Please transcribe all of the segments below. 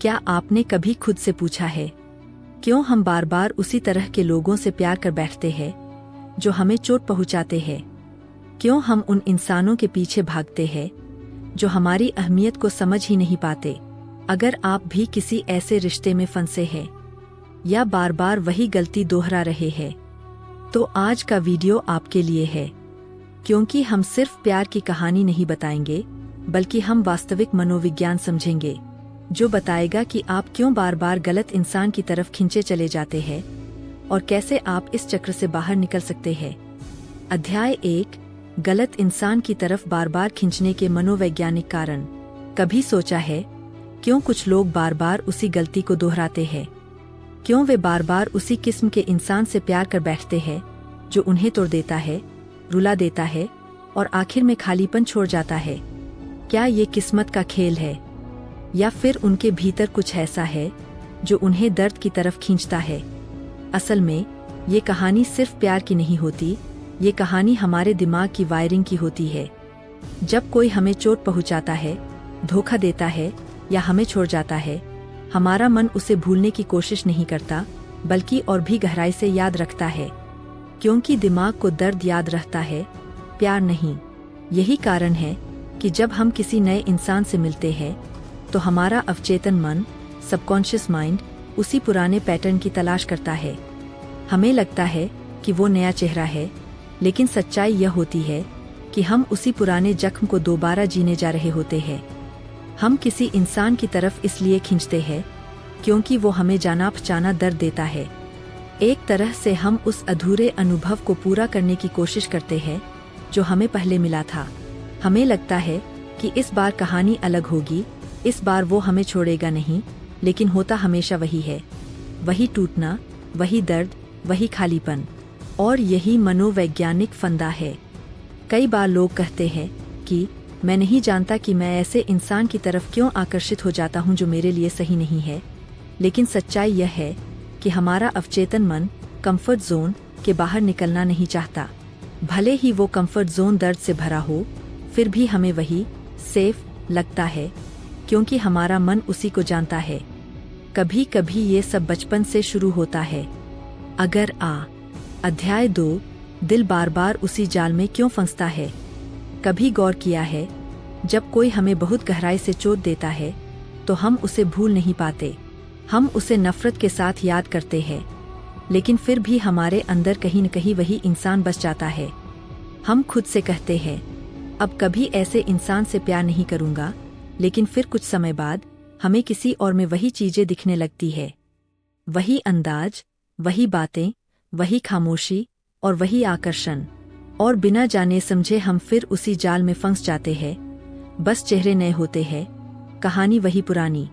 क्या आपने कभी खुद से पूछा है, क्यों हम बार बार उसी तरह के लोगों से प्यार कर बैठते हैं जो हमें चोट पहुंचाते हैं? क्यों हम उन इंसानों के पीछे भागते हैं जो हमारी अहमियत को समझ ही नहीं पाते? अगर आप भी किसी ऐसे रिश्ते में फंसे हैं या बार बार वही गलती दोहरा रहे हैं, तो आज का वीडियो आपके लिए है, क्योंकि हम सिर्फ प्यार की कहानी नहीं बताएंगे, बल्कि हम वास्तविक मनोविज्ञान समझेंगे, जो बताएगा कि आप क्यों बार बार गलत इंसान की तरफ खींचे चले जाते हैं और कैसे आप इस चक्र से बाहर निकल सकते हैं। अध्याय 1, गलत इंसान की तरफ बार बार खींचने के मनोवैज्ञानिक कारण। कभी सोचा है क्यों कुछ लोग बार बार उसी गलती को दोहराते हैं? क्यों वे बार बार उसी किस्म के इंसान से प्यार कर बैठते हैं जो उन्हें तोड़ देता है, रुला देता है और आखिर में खालीपन छोड़ जाता है? क्या ये किस्मत का खेल है, या फिर उनके भीतर कुछ ऐसा है जो उन्हें दर्द की तरफ खींचता है? असल में ये कहानी सिर्फ प्यार की नहीं होती, ये कहानी हमारे दिमाग की वायरिंग की होती है। जब कोई हमें चोट पहुंचाता है, धोखा देता है या हमें छोड़ जाता है, हमारा मन उसे भूलने की कोशिश नहीं करता, बल्कि और भी गहराई से याद रखता है, क्योंकि दिमाग को दर्द याद रहता है, प्यार नहीं। यही कारण है कि जब हम किसी नए इंसान से मिलते हैं तो हमारा अवचेतन मन, सबकॉन्शियस माइंड, उसी पुराने पैटर्न की तलाश करता है। हमें लगता है कि वो नया चेहरा है, लेकिन सच्चाई यह होती है कि हम उसी पुराने जख्म को दोबारा जीने जा रहे होते हैं। हम किसी इंसान की तरफ इसलिए खींचते हैं क्योंकि वो हमें जाना पहचाना दर्द देता है। एक तरह से हम उस अधूरे अनुभव को पूरा करने की कोशिश करते हैं जो हमें पहले मिला था। हमें लगता है कि इस बार कहानी अलग होगी, इस बार वो हमें छोड़ेगा नहीं, लेकिन होता हमेशा वही है, वही टूटना, वही दर्द, वही खालीपन। और यही मनोवैज्ञानिक फंदा है। कई बार लोग कहते हैं कि मैं नहीं जानता कि मैं ऐसे इंसान की तरफ क्यों आकर्षित हो जाता हूं जो मेरे लिए सही नहीं है, लेकिन सच्चाई यह है कि हमारा अवचेतन मन कंफर्ट जोन के बाहर निकलना नहीं चाहता। भले ही वो कंफर्ट जोन दर्द से भरा हो, फिर भी हमें वही सेफ लगता है, क्योंकि हमारा मन उसी को जानता है। कभी कभी ये सब बचपन से शुरू होता है। अगर अध्याय 2, दिल बार बार उसी जाल में क्यों फंसता है? कभी गौर किया है, जब कोई हमें बहुत गहराई से चोट देता है तो हम उसे भूल नहीं पाते, हम उसे नफरत के साथ याद करते हैं, लेकिन फिर भी हमारे अंदर कहीं न कहीं वही इंसान बस जाता है। हम खुद से कहते हैं, अब कभी ऐसे इंसान से प्यार नहीं करूंगा, लेकिन फिर कुछ समय बाद हमें किसी और में वही चीजें दिखने लगती है, वही अंदाज, वही बातें, वही खामोशी और वही आकर्षण, और बिना जाने समझे हम फिर उसी जाल में फंस जाते हैं। बस चेहरे नए होते हैं, कहानी वही पुरानी।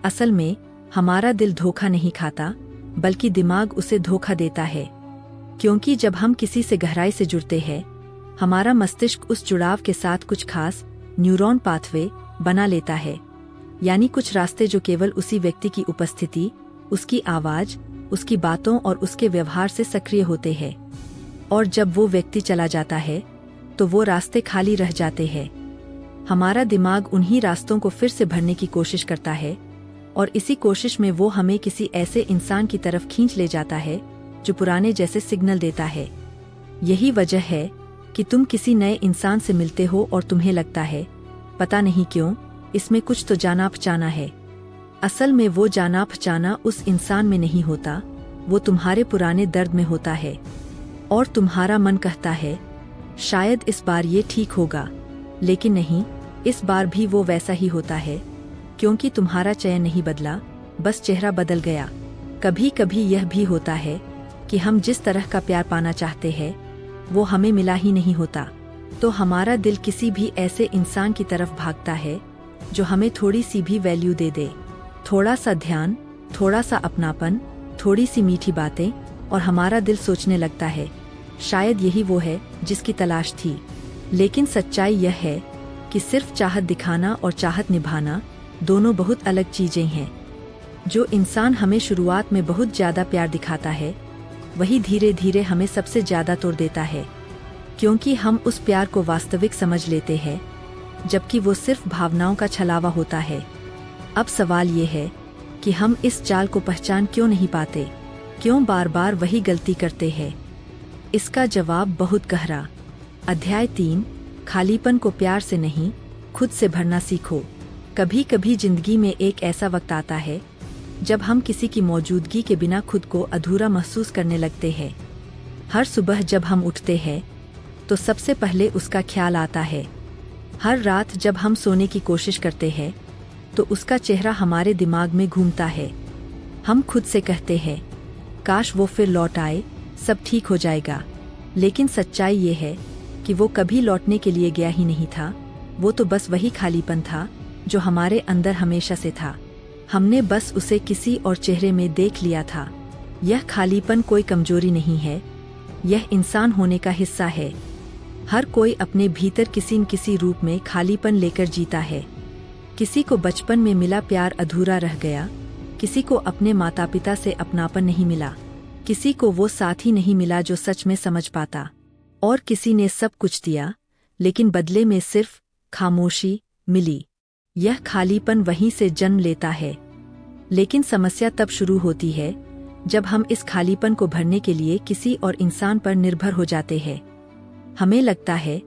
असल में हमारा दिल धोखा नहीं खाता, बल्कि दिमाग उसे धोखा देता है, क्योंकि जब हम किसी से गहराई से जुड़ते हैं, हमारा मस्तिष्क उस जुड़ाव के साथ कुछ खास न्यूरॉन पाथवे बना लेता है, यानी कुछ रास्ते जो केवल उसी व्यक्ति की उपस्थिति, उसकी आवाज, उसकी बातों और उसके व्यवहार से सक्रिय होते हैं। और जब वो व्यक्ति चला जाता है तो वो रास्ते खाली रह जाते हैं। हमारा दिमाग उन्हीं रास्तों को फिर से भरने की कोशिश करता है, और इसी कोशिश में वो हमें किसी ऐसे इंसान की तरफ खींच ले जाता है जो पुराने जैसे सिग्नल देता है। यही वजह है कि तुम किसी नए इंसान से मिलते हो और तुम्हें लगता है, पता नहीं क्यों, इसमें कुछ तो जाना पहचाना है। असल में वो जाना पहचाना उस इंसान में नहीं होता, वो तुम्हारे पुराने दर्द में होता है। और तुम्हारा मन कहता है, शायद इस बार ये ठीक होगा, लेकिन नहीं, इस बार भी वो वैसा ही होता है, क्योंकि तुम्हारा चयन नहीं बदला, बस चेहरा बदल गया। कभी कभी यह भी होता है कि हम जिस तरह का प्यार पाना चाहते हैं वो हमें मिला ही नहीं होता, तो हमारा दिल किसी भी ऐसे इंसान की तरफ भागता है जो हमें थोड़ी सी भी वैल्यू दे दे, थोड़ा सा ध्यान, थोड़ा सा अपनापन, थोड़ी सी मीठी बातें, और हमारा दिल सोचने लगता है, शायद यही वो है जिसकी तलाश थी। लेकिन सच्चाई यह है कि सिर्फ चाहत दिखाना और चाहत निभाना दोनों बहुत अलग चीजें हैं। जो इंसान हमें शुरुआत में बहुत ज्यादा प्यार दिखाता है, वही धीरे धीरे हमें सबसे ज्यादा तोड़ देता है, क्योंकि हम उस प्यार को वास्तविक समझ लेते हैं, जबकि वो सिर्फ भावनाओं का छलावा होता है। अब सवाल ये है कि हम इस चाल को पहचान क्यों नहीं पाते, क्यों बार बार वही गलती करते हैं। इसका जवाब बहुत गहरा। अध्याय 3, खालीपन को प्यार से नहीं, खुद से भरना सीखो। कभी कभी जिंदगी में एक ऐसा वक्त आता है जब हम किसी की मौजूदगी के बिना खुद को अधूरा महसूस करने लगते हैं। हर सुबह जब हम उठते हैं तो सबसे पहले उसका ख्याल आता है। हर रात जब हम सोने की कोशिश करते हैं तो उसका चेहरा हमारे दिमाग में घूमता है। हम खुद से कहते हैं, काश वो फिर लौट आए, सब ठीक हो जाएगा। लेकिन सच्चाई ये है कि वो कभी लौटने के लिए गया ही नहीं था। वो तो बस वही खालीपन था जो हमारे अंदर हमेशा से था। हमने बस उसे किसी और चेहरे में देख लिया था। यह खालीपन कोई कमजोरी नहीं है, यह इंसान होने का हिस्सा है। हर कोई अपने भीतर किसी न किसी रूप में खालीपन लेकर जीता है। किसी को बचपन में मिला प्यार अधूरा रह गया, किसी को अपने माता पिता से अपनापन नहीं मिला, किसी को वो साथी नहीं मिला जो सच में समझ पाता, और किसी ने सब कुछ दिया लेकिन बदले में सिर्फ खामोशी मिली। यह खालीपन वहीं से जन्म लेता है। लेकिन समस्या तब शुरू होती है जब हम इस खालीपन को भरने के लिए किसी और इंसान पर निर्भर हो जाते हैं। हमें लगता है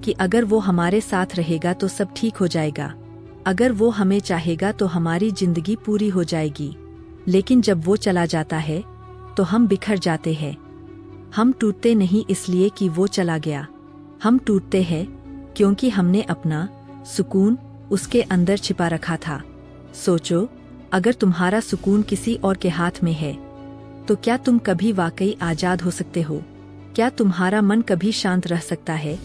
कि अगर वो हमारे साथ रहेगा तो सब ठीक हो जाएगा, अगर वो हमें चाहेगा तो हमारी जिंदगी पूरी हो जाएगी। लेकिन जब वो चला जाता है तो हम बिखर जाते हैं। हम टूटते नहीं इसलिए कि वो चला गया, हम टूटते हैं क्योंकि हमने अपना सुकून उसके अंदर छिपा रखा था। सोचो, अगर तुम्हारा सुकून किसी और के हाथ में है तो क्या तुम कभी वाकई आजाद हो सकते हो? क्या तुम्हारा मन कभी शांत रह सकता है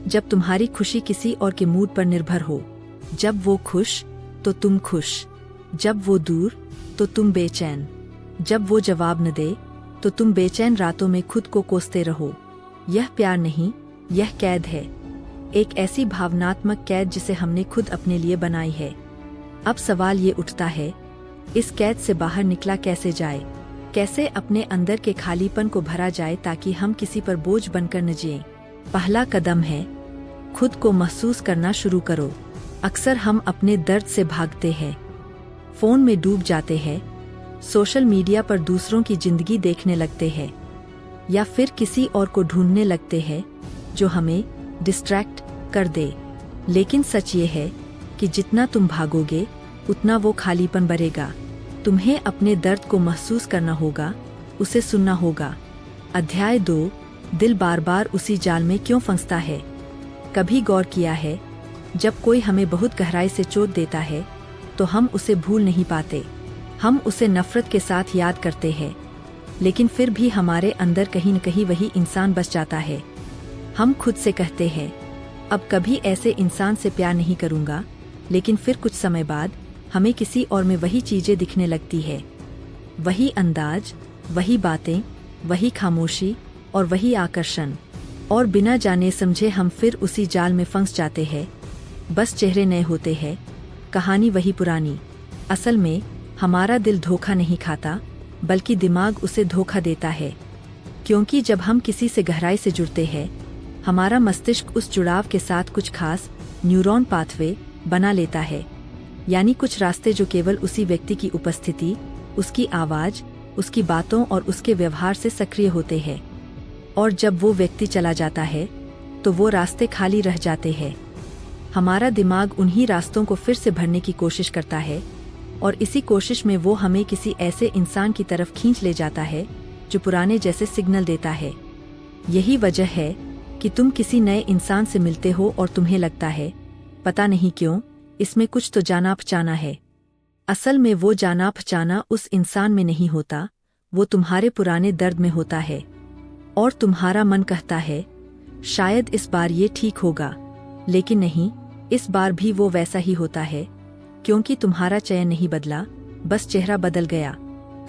जब तुम्हारी खुशी किसी और के मूड पर निर्भर हो? जब वो खुश तो तुम खुश, जब वो दूर तो तुम बेचैन, जब वो जवाब न दे तो तुम बेचैन रातों में खुद को कोसते रहो। यह प्यार नहीं, यह कैद है। एक ऐसी भावनात्मक कैद जिसे हमने खुद अपने लिए बनाई है। अब सवाल ये उठता है, इस कैद से बाहर निकला कैसे जाए? कैसे अपने अंदर के खालीपन को भरा जाए ताकि हम किसी पर बोझ बनकर न जिएं? पहला कदम है, खुद को महसूस करना शुरू करो। अक्सर हम अपने दर्द से भागते हैं, फोन में डूब जाते हैं, सोशल मीडिया पर दूसरों की जिंदगी देखने लगते हैं, या फिर किसी और को ढूंढने लगते हैं जो हमें डिस्ट्रैक्ट कर दे। लेकिन सच ये है कि जितना तुम भागोगे उतना वो खालीपन बढ़ेगा। तुम्हें अपने दर्द को महसूस करना होगा, उसे सुनना होगा। अध्याय 2, दिल बार बार उसी जाल में क्यों फंसता है? कभी गौर किया है, जब कोई हमें बहुत गहराई से चोट देता है तो हम उसे भूल नहीं पाते। हम उसे नफरत के साथ याद करते हैं, लेकिन फिर भी हमारे अंदर कहीं न कहीं वही इंसान बस जाता है। हम खुद से कहते हैं, अब कभी ऐसे इंसान से प्यार नहीं करूंगा, लेकिन फिर कुछ समय बाद हमें किसी और में वही चीजें दिखने लगती है। वही अंदाज, वही बातें, वही खामोशी और वही आकर्षण, और बिना जाने समझे हम फिर उसी जाल में फंस जाते हैं। बस चेहरे नए होते हैं, कहानी वही पुरानी। असल में हमारा दिल धोखा नहीं खाता, बल्कि दिमाग उसे धोखा देता है। क्योंकि जब हम किसी से गहराई से जुड़ते हैं, हमारा मस्तिष्क उस जुड़ाव के साथ कुछ खास न्यूरॉन पाथवे बना लेता है, यानी कुछ रास्ते जो केवल उसी व्यक्ति की उपस्थिति, उसकी आवाज, उसकी बातों और उसके व्यवहार से सक्रिय होते हैं। और जब वो व्यक्ति चला जाता है तो वो रास्ते खाली रह जाते हैं। हमारा दिमाग उन्हीं रास्तों को फिर से भरने की कोशिश करता है, और इसी कोशिश में वो हमें किसी ऐसे इंसान की तरफ खींच ले जाता है जो पुराने जैसे सिग्नल देता है। यही वजह है कि तुम किसी नए इंसान से मिलते हो और तुम्हें लगता है, पता नहीं क्यों, इसमें कुछ तो जाना पहचाना है। असल में वो जाना पहचाना उस इंसान में नहीं होता, वो तुम्हारे पुराने दर्द में होता है। और तुम्हारा मन कहता है, शायद इस बार ये ठीक होगा, लेकिन नहीं, इस बार भी वो वैसा ही होता है, क्योंकि तुम्हारा चयन नहीं बदला, बस चेहरा बदल गया।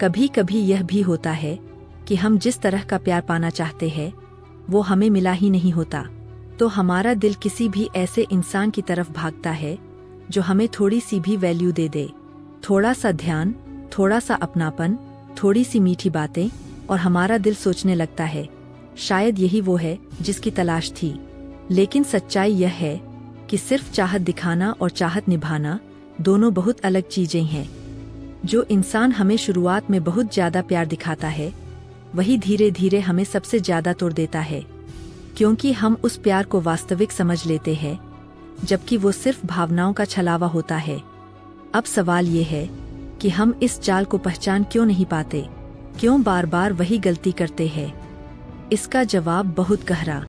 कभी कभी यह भी होता है कि हम जिस तरह का प्यार पाना चाहते हैं वो हमें मिला ही नहीं होता, तो हमारा दिल किसी भी ऐसे इंसान की तरफ भागता है जो हमें थोड़ी सी भी वैल्यू दे दे। थोड़ा सा ध्यान, थोड़ा सा अपनापन, थोड़ी सी मीठी बातें, और हमारा दिल सोचने लगता है, शायद यही वो है जिसकी तलाश थी। लेकिन सच्चाई यह है कि सिर्फ चाहत दिखाना और चाहत निभाना दोनों बहुत अलग चीजें हैं। जो इंसान हमें शुरुआत में बहुत ज्यादा प्यार दिखाता है वही धीरे धीरे हमें सबसे ज्यादा तोड़ देता है, क्योंकि हम उस प्यार को वास्तविक समझ लेते हैं जबकि वो सिर्फ भावनाओं का छलावा होता है। अब सवाल ये है कि हम इस चाल को पहचान क्यों नहीं पाते, क्यों बार बार वही गलती करते हैं? इसका जवाब बहुत गहरा